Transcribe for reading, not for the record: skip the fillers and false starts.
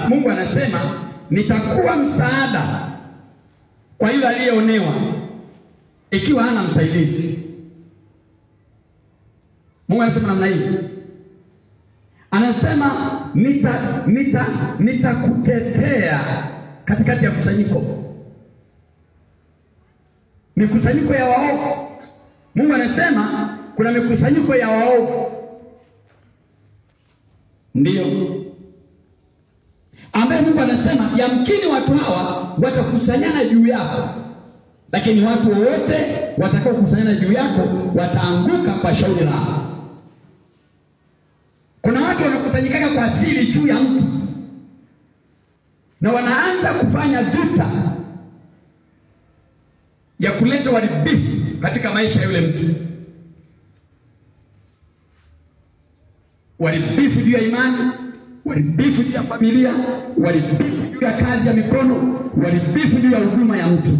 Mungu anasema nitakuwa msaada kwa yule aliyeonewa ikiwa hana msaidizi. Mungu anasema namna hii. Anasema nitakutetea katikati ya kusanyiko. Mikusanyiko ya waovu. Mungu anasema kuna mikusanyiko ya waovu. Ndiyo. Ambaye Mungu anasema yamkini watu hawa watakusanyana juu yako, lakini watu wote watakao kusanyana juu yako wataanguka kwa shauri lao. Kuna watu wanakusanyika kwa asili juu ya mtu na wanaanza kufanya vita ya kuleta uharibifu katika maisha ya yule mtu. Uharibifu juu ya imani, uharibifu juu ya familia, uharibifu juu ya kazi ya mikono, uharibifu juu ya huduma ya mtu.